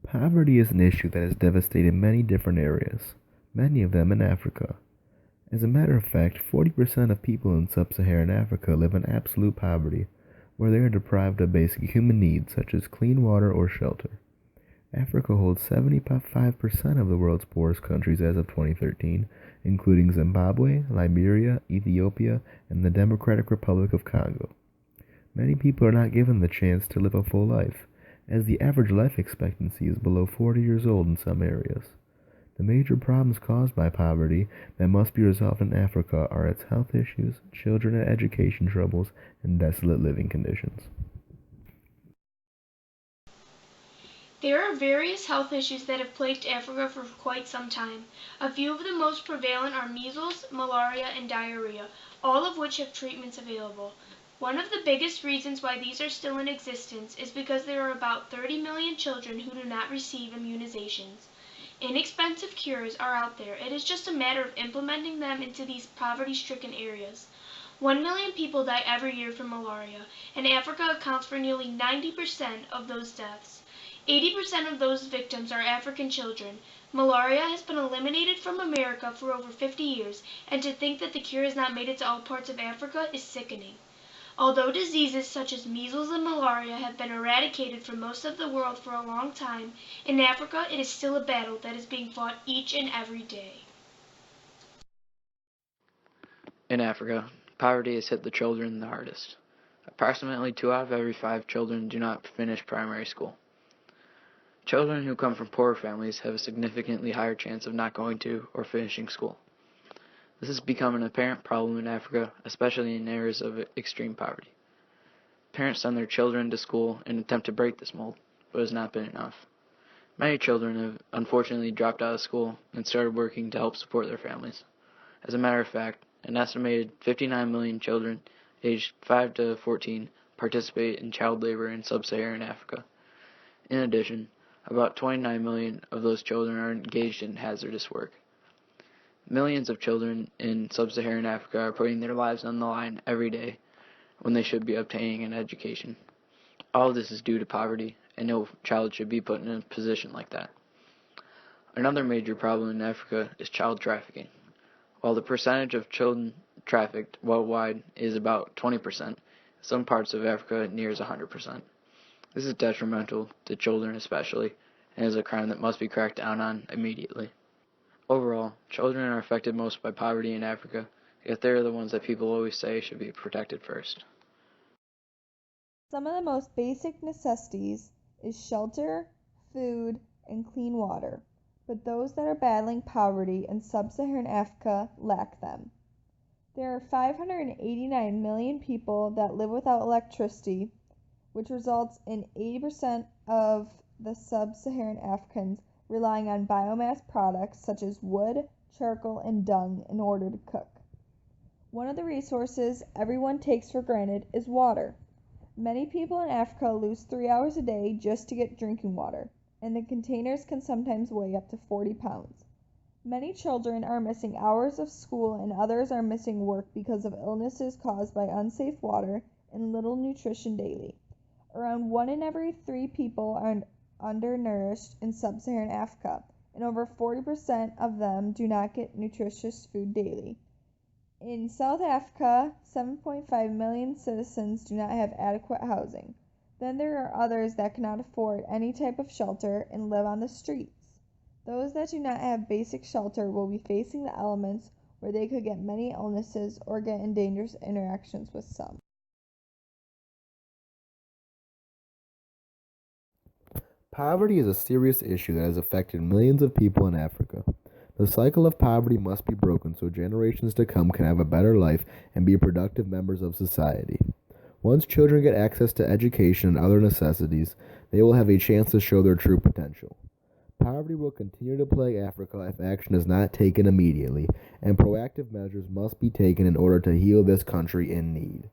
Poverty is an issue that has devastated many different areas, many of them in Africa. As a matter of fact, 40% of people in sub-Saharan Africa live in absolute poverty, where they are deprived of basic human needs such as clean water or shelter. Africa holds 75% of the world's poorest countries as of 2013, including Zimbabwe, Liberia, Ethiopia, and the Democratic Republic of Congo. Many people are not given the chance to live a full life, as the average life expectancy is below 40 years old in some areas. The major problems caused by poverty that must be resolved in Africa are its health issues, children and education troubles, and desolate living conditions. There are various health issues that have plagued Africa for quite some time. A few of the most prevalent are measles, malaria, and diarrhea, all of which have treatments available. One of the biggest reasons why these are still in existence is because there are about 30 million children who do not receive immunizations. Inexpensive cures are out there. It is just a matter of implementing them into these poverty-stricken areas. 1 million people die every year from malaria, and Africa accounts for nearly 90% of those deaths. 80% of those victims are African children. Malaria has been eliminated from America for over 50 years, and to think that the cure has not made it to all parts of Africa is sickening. Although diseases such as measles and malaria have been eradicated from most of the world for a long time, in Africa it is still a battle that is being fought each and every day. In Africa, poverty has hit the children the hardest. Approximately 2 out of every 5 children do not finish primary school. Children who come from poorer families have a significantly higher chance of not going to or finishing school. This has become an apparent problem in Africa, especially in areas of extreme poverty. Parents send their children to school in an attempt to break this mold, but it has not been enough. Many children have unfortunately dropped out of school and started working to help support their families. As a matter of fact, an estimated 59 million children aged 5 to 14 participate in child labor in sub-Saharan Africa. In addition, about 29 million of those children are engaged in hazardous work. Millions of children in sub-Saharan Africa are putting their lives on the line every day when they should be obtaining an education. All of this is due to poverty, and no child should be put in a position like that. Another major problem in Africa is child trafficking. While the percentage of children trafficked worldwide is about 20%, some parts of Africa it nears 100%. This is detrimental to children especially, and is a crime that must be cracked down on immediately. Overall, children are affected most by poverty in Africa, yet they are the ones that people always say should be protected first. Some of the most basic necessities is shelter, food, and clean water, but those that are battling poverty in sub-Saharan Africa lack them. There are 589 million people that live without electricity, which results in 80% of the sub-Saharan Africans relying on biomass products such as wood, charcoal, and dung in order to cook. One of the resources everyone takes for granted is water. Many people in Africa lose 3 hours a day just to get drinking water, and the containers can sometimes weigh up to 40 pounds. Many children are missing hours of school and others are missing work because of illnesses caused by unsafe water and little nutrition daily. Around 1 in every 3 people are undernourished in sub-Saharan Africa, and over 40% of them do not get nutritious food daily. In South Africa, 7.5 million citizens do not have adequate housing. Then there are others that cannot afford any type of shelter and live on the streets. Those that do not have basic shelter will be facing the elements where they could get many illnesses or get in dangerous interactions with some. Poverty is a serious issue that has affected millions of people in Africa. The cycle of poverty must be broken so generations to come can have a better life and be productive members of society. Once children get access to education and other necessities, they will have a chance to show their true potential. Poverty will continue to plague Africa if action is not taken immediately, and proactive measures must be taken in order to heal this country in need.